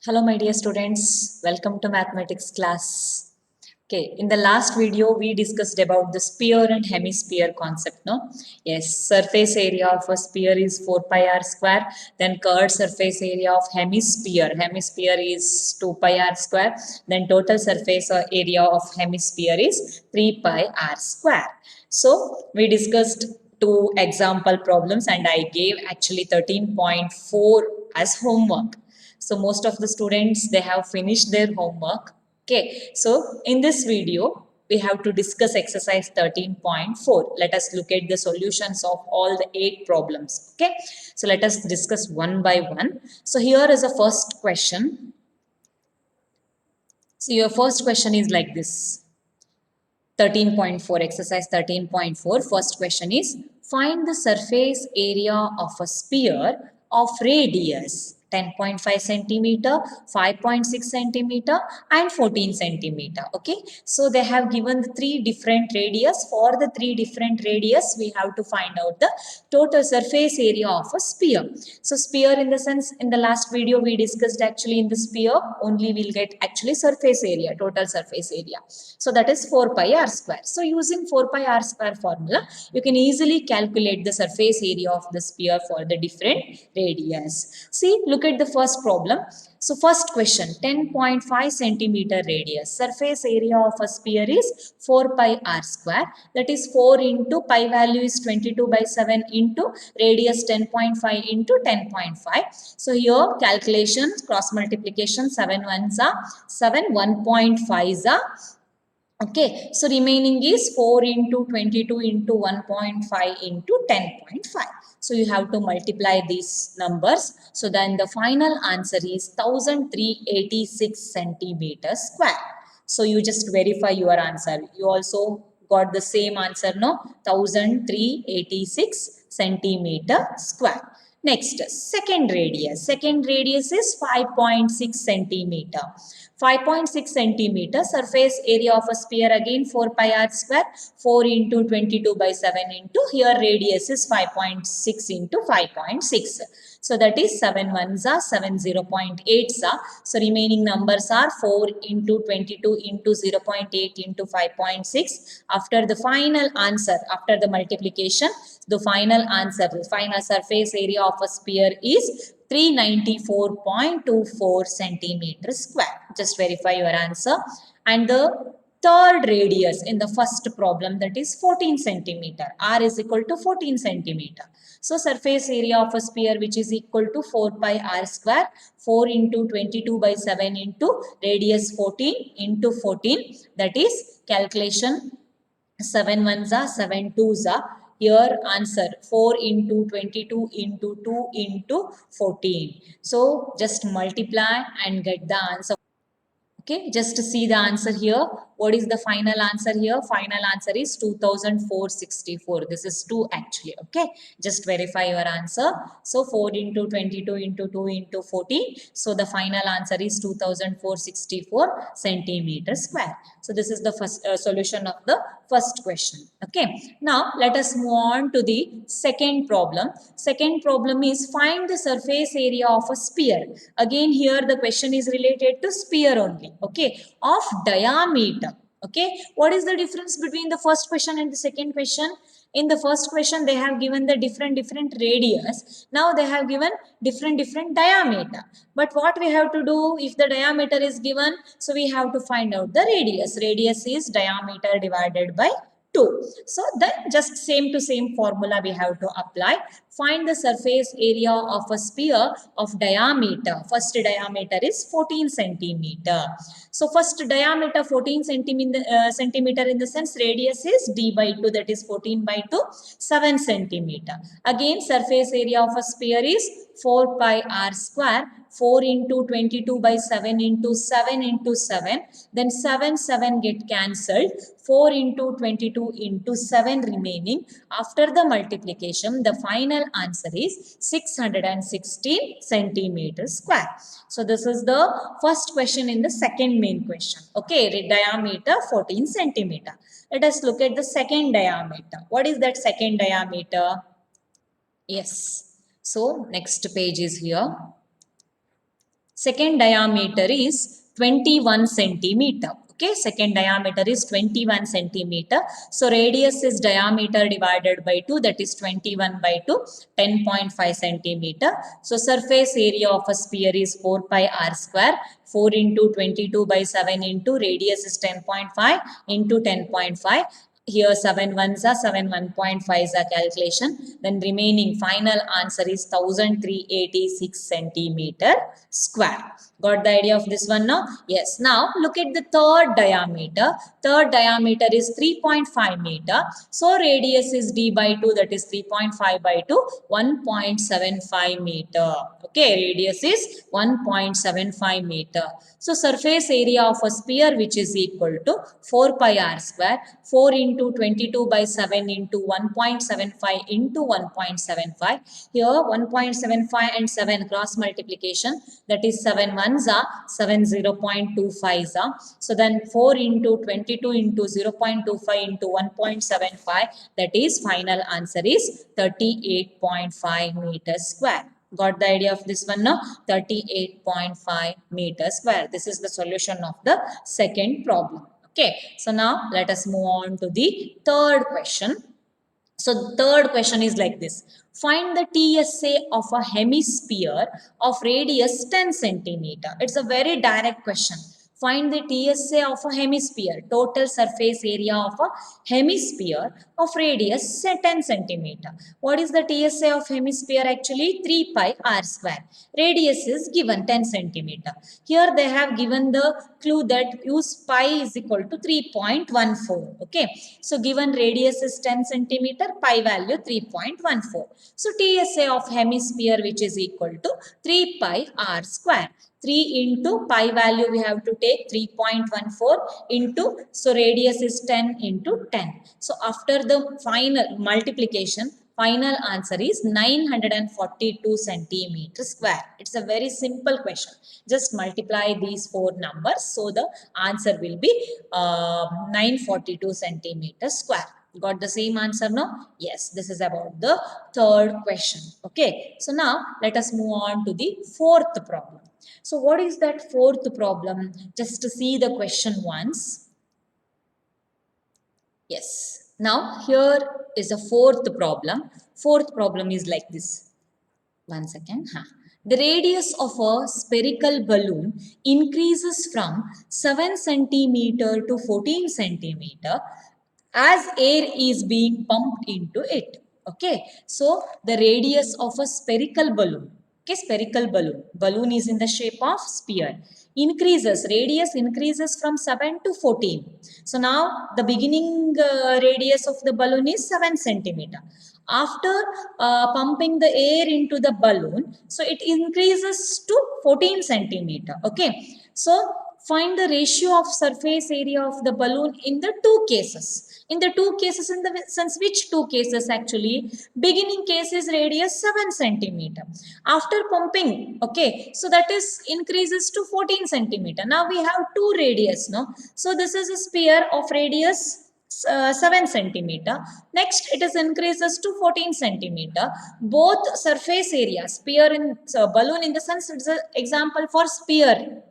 Hello, my dear students. Welcome to mathematics class. Okay, in the last video, we discussed about the sphere and hemisphere concept, no? Yes, surface area of a sphere is 4 pi r square. Then curved surface area of hemisphere. Hemisphere is 2 pi r square. Then total surface area of hemisphere is 3 pi r square. So, we discussed two example problems and I gave actually 13.4 as homework. So most of the students, they have finished their homework. Okay, so in this video, we have to discuss exercise 13.4. Let us look at the solutions of all the 8 problems. Okay, so let us discuss one by one. So here is the first question. So your first question is like this. 13.4, exercise 13.4. First question is, find the surface area of a sphere of radius 10.5 centimeter, 5.6 centimeter and 14 centimeter. Okay, so they have given the three different radius. For the three different radius, we have to find out the total surface area of a sphere. So sphere, in the sense, in the last video we discussed, actually in the sphere only we'll get actually surface area, total surface area. So that is 4 pi r square. So using 4 pi r square formula, you can easily calculate the surface area of the sphere for the different radius. See, look at the first problem. So first question, 10.5 centimeter radius. Surface area of a sphere is 4 pi r square. That is 4 into pi value is 22 by 7 into radius 10.5 into 10.5. So here calculation, cross multiplication, 7 ones are 7, 1.5s are. Okay, so remaining is 4 into 22 into 1.5 into 10.5. So you have to multiply these numbers. So then the final answer is 1386 centimeters square. So you just verify your answer. You also got the same answer, no? 1386 centimeter square. Next, second radius. Second radius is 5.6 centimeter. 5.6 centimeter surface area of a sphere, again 4 pi r square, 4 into 22 by 7 into, here radius is 5.6 into 5.6. So that is 7 ones are 7, 0.8s are. So remaining numbers are 4 into 22 into 0.8 into 5.6. After the final answer, after the multiplication, the final answer, the final surface area of a sphere is 394.24 centimeters square. Just verify your answer. And the third radius in the first problem, that is 14 centimeter. R is equal to 14 centimeter. So surface area of a sphere, which is equal to 4 pi r square, 4 into 22 by 7 into radius 14 into 14. That is calculation 7 ones are 7 twos are. Here answer 4 into 22 into 2 into 14. So just multiply and get the answer. Okay, just to see the answer here. What is the final answer here? Final answer is 2464. This is 2 actually. Okay, just verify your answer. So 4 into 22 into 2 into 14. So the final answer is 2464 centimeters square. So this is the first solution of the first question. Okay, now let us move on to the second problem. Second problem is, find the surface area of a sphere. Again here the question is related to sphere only. Okay, of diameter. Okay, what is the difference between the first question and the second question? In the first question they have given the different radius. Now they have given different diameter. But what we have to do, if the diameter is given, so we have to find out the radius. Radius is diameter divided by 2. So then just same to same formula we have to apply. Find the surface area of a sphere of diameter. First diameter is 14 centimeter. So first diameter 14 centimeter in the sense radius is d by 2, that is 14 by 2, 7 centimeter. Again surface area of a sphere is 4 pi r square, 4 into 22 by 7 into 7 into 7. Then 7 get cancelled. 4 into 22 into 7 remaining. After the multiplication, the final answer is 616 centimeters square. So this is the first question in the second main question. Okay, diameter 14 centimeter. Let us look at the second diameter. What is that second diameter? Yes. So next page is here. Second diameter is 21 centimeter. Okay, second diameter is 21 centimeter. So radius is diameter divided by 2, that is 21 by 2, 10.5 centimeter. So surface area of a sphere is 4 pi r square. 4 into 22 by 7 into radius is 10.5 into 10.5. Here 7 ones are 7 1.5 is a calculation. Then remaining final answer is 1386 centimeter square. Got the idea of this one now? Yes. Now look at the third diameter. Third diameter is 3.5 meter. So radius is d by 2, that is 3.5 by 2, 1.75 meter. Okay, radius is 1.75 meter. So surface area of a sphere which is equal to 4 pi r square. 4 into 22 by 7 into 1.75 into 1.75. Here 1.75 and 7 cross multiplication, that is 7 ones are 7 0.25 are. So then 4 into 22 into 0.25 into 1.75, that is final answer is 38.5 meters square. Got the idea of this one now? 38.5 meters square. This is the solution of the second problem. Okay, so now let us move on to the third question. So the third question is like this. Find the TSA of a hemisphere of radius 10 centimeter. It's a very direct question. Find the TSA of a hemisphere, total surface area of a hemisphere of radius say 10 centimeter. What is the TSA of hemisphere actually? 3 pi r square. Radius is given 10 centimeter. Here they have given the clue that use pi is equal to 3.14. Okay. So given radius is 10 centimeter, pi value 3.14. So TSA of hemisphere which is equal to 3 pi r square. 3 into pi value we have to take 3.14 into, so radius is 10 into 10. So after the final multiplication, final answer is 942 centimeter square. It's a very simple question. Just multiply these four numbers. So the answer will be 942 centimeter square. Got the same answer now? Yes, this is about the third question. Okay, so now let us move on to the fourth problem. So what is that fourth problem? Just to see the question once. Yes. Now here is a fourth problem. Fourth problem is like this. One second. The radius of a spherical balloon increases from 7 centimeter to 14 centimeter as air is being pumped into it. Okay. So the radius of a spherical balloon. Okay, spherical balloon. Balloon is in the shape of sphere. Increases, radius increases from 7 to 14. So now the beginning radius of the balloon is 7 centimeter. After pumping the air into the balloon, so it increases to 14 centimeter. Okay. So find the ratio of surface area of the balloon in the two cases. In the two cases, in the sense which two cases actually? Beginning case is radius 7 centimeter. After pumping, okay, so that is increases to 14 centimeter. Now we have two radius, no? So this is a sphere of radius 7 centimeter. Next, it is increases to 14 centimeter. Both surface area, sphere in balloon in the sense it's an example for sphere.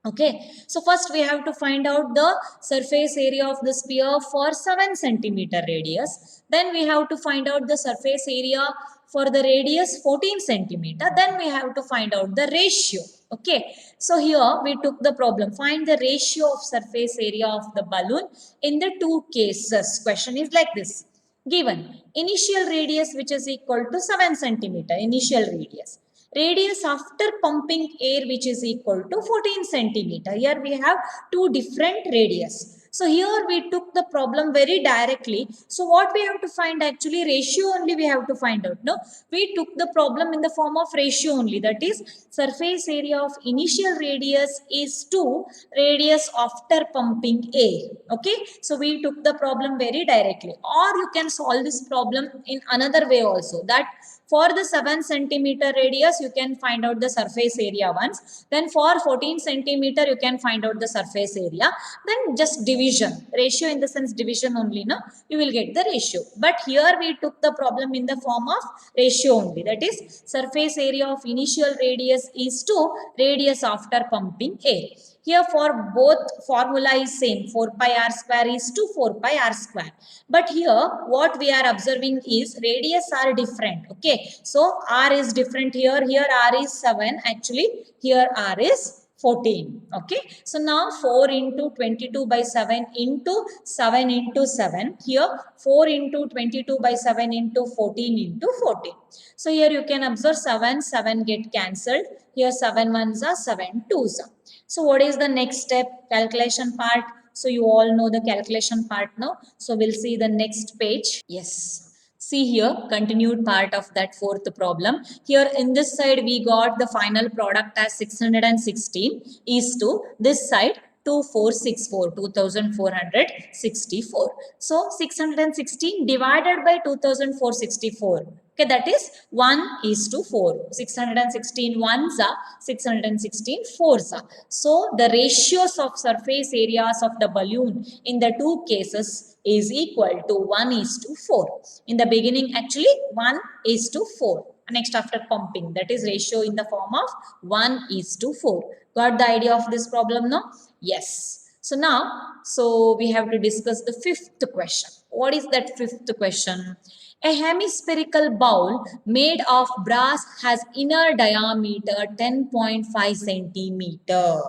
Okay, so first we have to find out the surface area of the sphere for 7 centimeter radius. Then we have to find out the surface area for the radius 14 centimeter. Then we have to find out the ratio. Okay, so here we took the problem. Find the ratio of surface area of the balloon in the two cases. Question is like this. Given initial radius which is equal to 7 centimeter, initial radius. Radius after pumping air which is equal to 14 centimeter. Here we have two different radius. So here we took the problem very directly. So what we have to find actually? Ratio only we have to find out. No, we took the problem in the form of ratio only. That is surface area of initial radius is to radius after pumping air. Okay. So we took the problem very directly. Or you can solve this problem in another way also. That For the 7 centimeter radius, you can find out the surface area once. Then for 14 centimeter, you can find out the surface area. Then just division, ratio in the sense division only, no? You will get the ratio. But here we took the problem in the form of ratio only. That is, surface area of initial radius is to radius after pumping air. Here for both formula is same, 4 pi r square is to 4 pi r square. But here what we are observing is radius are different. Okay, so r is different here. Here r is 7. Actually here r is 14. Okay, so now 4 into 22 by 7 into 7 into 7. Here 4 into 22 by 7 into 14 into 14. So here you can observe 7 get cancelled. Here 7 ones are 7 twos are. So what is the next step? Calculation part. So you all know the calculation part now. So we'll see the next page. Yes. See here, continued part of that fourth problem. Here in this side, we got the final product as 616 is to this side 2464, 2464. So 616 divided by 2464. Okay, that is 1 is to 4. 616 ones are 616 fours are. So the ratios of surface areas of the balloon in the two cases is equal to 1 is to 4. In the beginning, actually 1 is to 4. Next after pumping, that is ratio in the form of 1 is to 4. Got the idea of this problem now? Yes. So now, we have to discuss the fifth question. What is that fifth question? A hemispherical bowl made of brass has inner diameter 10.5 centimeter.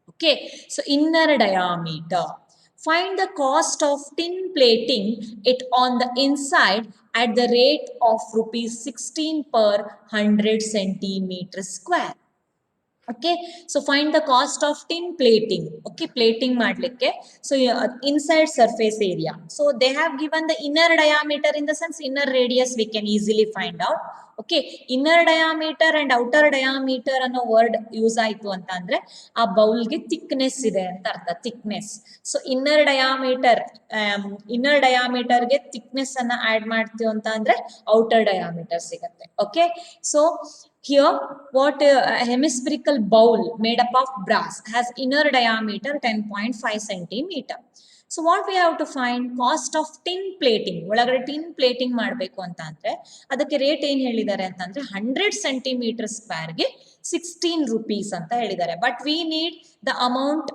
Okay, so inner diameter. Find the cost of tin plating it on the inside at the rate of rupees 16 per 100 centimeter square. Okay, so find the cost of tin plating. Okay, plating madlikke. So inside surface area. So they have given the inner diameter, in the sense inner radius we can easily find out. Okay, inner diameter and outer diameter ಅನ್ನೋ word use ಆಯಿತು ಅಂತ ಅಂದ್ರೆ ಆ ಬೌಲ್ಗೆ thickness ಇದೆ ಅಂತ ಅರ್ಥ, thickness. So inner diameter ಗೆ thickness ಅನ್ನ add ಮಾಡ್ತೀವಿ ಅಂತ ಅಂದ್ರೆ outer diameter ಸಿಗುತ್ತೆ. Okay, so here what a hemispherical bowl made up of brass has inner diameter 10.5 centimeter. So what we have to find? Cost of tin plating. ಒಳಗಡೆ tin plating ಮಾಡಬೇಕು ಅಂತ ಅಂದ್ರೆ ಅದಕ್ಕೆ ರೇಟ್ ಏನು ಹೇಳಿದ್ದಾರೆ ಅಂತಂದ್ರೆ 100 centimeter square ಗೆ 16 rupees ಅಂತ ಹೇಳಿದ್ದಾರೆ. But we need the amount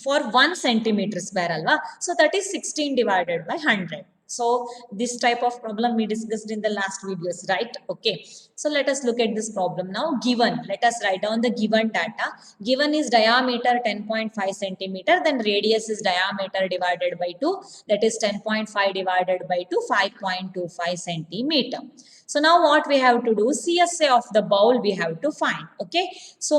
for 1 centimeter square alva. So that is 16 divided by 100. So this type of problem we discussed in the last videos, right? Okay, so let us look at this problem now. Given, let us write down the given data. Given is diameter 10.5 centimeter, then radius is diameter divided by 2, that is 10.5 divided by 2, 5.25 centimeter. So now what we have to do? CSA of the bowl we have to find. Okay, so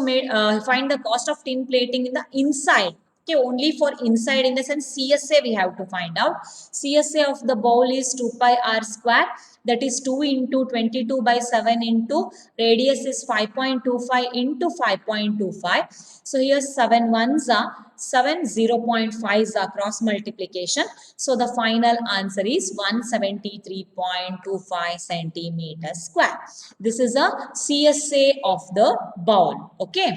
find the cost of tin plating in the inside. Okay, only for inside, in the sense CSA we have to find out. CSA of the bowl is 2 pi r square, that is 2 into 22 by 7 into radius is 5.25 into 5.25. So here 7 ones are 7, 0.5s are cross multiplication. So the final answer is 173.25 centimeter square. This is a CSA of the bowl. Okay.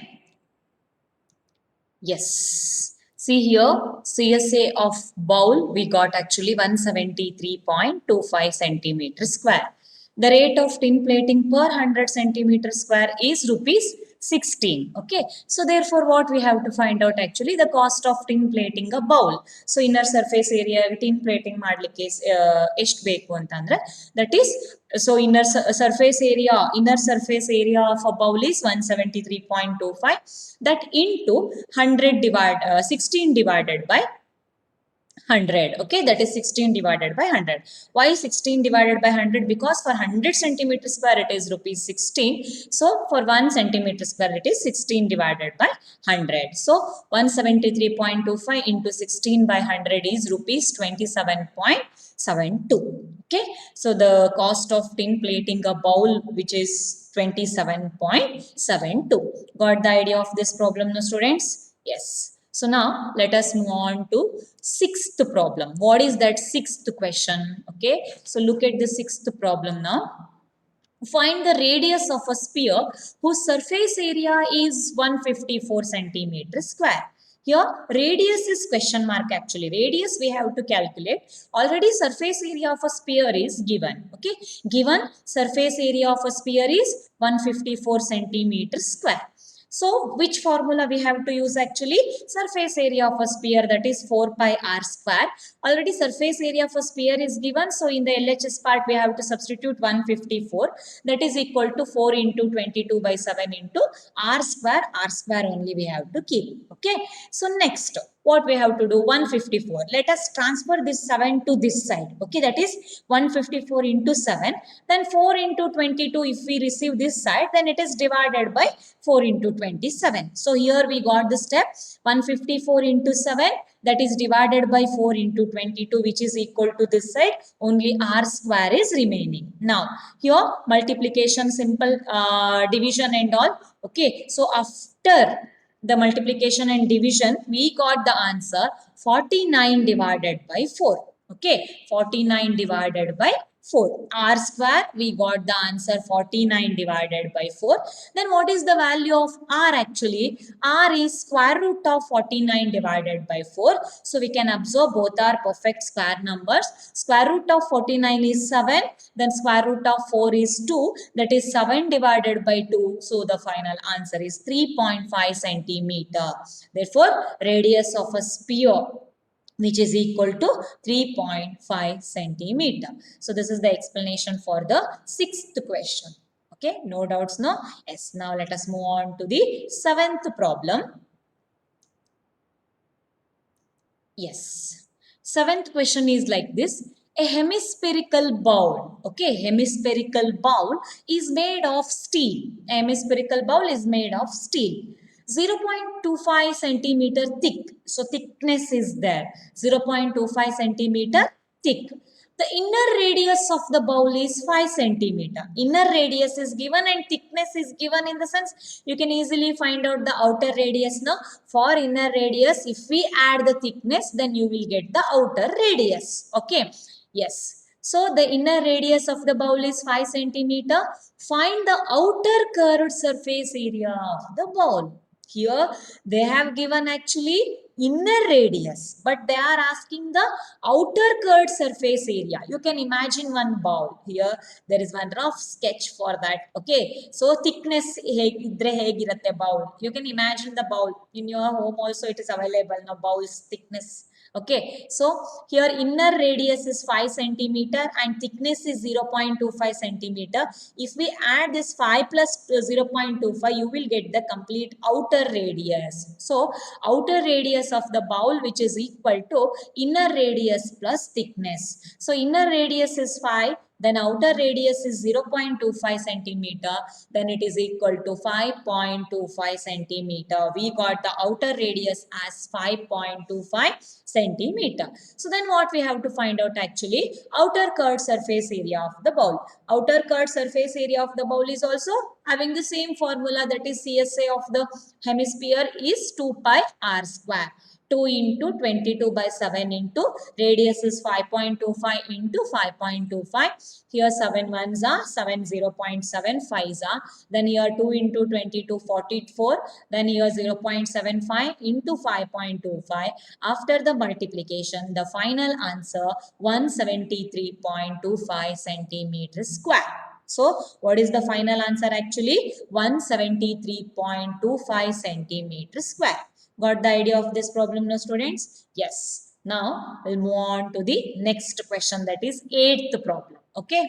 Yes. See here, CSA of bowl, we got actually 173.25 centimeter square. The rate of tin plating per 100 centimeter square is rupees 16. Okay, so therefore what we have to find out? Actually the cost of tin plating a bowl. So inner surface area tin plating ಮಾಡಲಿಕ್ಕೆ ಎಷ್ಟು ಬೇಕು ಅಂತಂದ್ರೆ, that is, so inner surface area of a bowl is 173.25, that into 16 divided by 100. Okay, that is 16 divided by 100. Why 16 divided by 100? Because for 100 centimeter square it is rupees 16. So for 1 centimeter square it is 16 divided by 100. So 173.25 into 16 by 100 is rupees 27.72. Okay, so the cost of tin plating a bowl, which is 27.72. Got the idea of this problem now, students? Yes. So now let us move on to sixth problem. What is that sixth question? Okay, so look at the sixth problem now. Find the radius of a sphere whose surface area is 154 centimeter square. Here radius is question mark actually. Radius we have to calculate. Already surface area of a sphere is given. Okay. Given surface area of a sphere is 154 centimeter square. So which formula we have to use actually? Surface area of a sphere, that is 4 pi r square. Already surface area of a sphere is given. So in the LHS part we have to substitute 154, that is equal to 4 into 22 by 7 into r square. R square only we have to keep. Okay. So next what we have to do? 154. Let us transfer this 7 to this side. Okay. That is 154 into 7. Then 4 into 22, if we receive this side, then it is divided by 4 into 27. So here we got the step 154 into 7, that is divided by 4 into 22, which is equal to this side. Only r square is remaining. Now here multiplication, simple division and all. Okay. So after the multiplication and division, we got the answer 49 divided by 4. Okay. 49 divided by 4. R square, we got the answer 49 divided by 4. Then what is the value of R actually? R is square root of 49 divided by 4. So we can observe both are perfect square numbers. Square root of 49 is 7. Then square root of 4 is 2. That is 7 divided by 2. So the final answer is 3.5 centimeter. Therefore, radius of a sphere which is equal to 3.5 centimeter. So this is the explanation for the sixth question. Okay, no doubts, no? Yes, now let us move on to the seventh problem. Yes. Seventh question is like this. A hemispherical bowl, okay, hemispherical bowl is made of steel. A hemispherical bowl is made of steel. 0.25 centimeter thick. So thickness is there. 0.25 centimeter thick. The inner radius of the bowl is 5 centimeter. Inner radius is given and thickness is given, in the sense you can easily find out the outer radius now. For inner radius, if we add the thickness, then you will get the outer radius. Okay. Yes. So the inner radius of the bowl is 5 centimeter. Find the outer curved surface area of the bowl. Here they have given actually inner radius, but they are asking the outer curved surface area. You can imagine one bowl. Here there is one rough sketch for that. Okay, so thickness idre hegirutte bowl. You can imagine the bowl in your home also. It is available now, bowl's thickness. Okay, so here inner radius is 5 centimeter and thickness is 0.25 centimeter. If we add this 5 plus 0.25, you will get the complete outer radius. So outer radius of the bowl, which is equal to inner radius plus thickness. So inner radius is 5, then outer radius is 0.25 centimeter, then it is equal to 5.25 centimeter. We got the outer radius as 5.25 centimeter. So then what we have to find out actually? Outer curved surface area of the bowl. Outer curved surface area of the bowl is also having the same formula, that is CSA of the hemisphere is 2 pi r square. 2 into 22 by 7 into radius is 5.25 into 5.25. Here 7 ones are 7, 0.75 are. Then here 2 into 22, 44. Then here 0.75 into 5.25. After the multiplication, the final answer 173.25 centimeters square. So, what is the final answer actually? 173.25 centimeters square. Got the idea of this problem now, students? Yes. Now, we'll move on to the next question, that is eighth problem. Okay.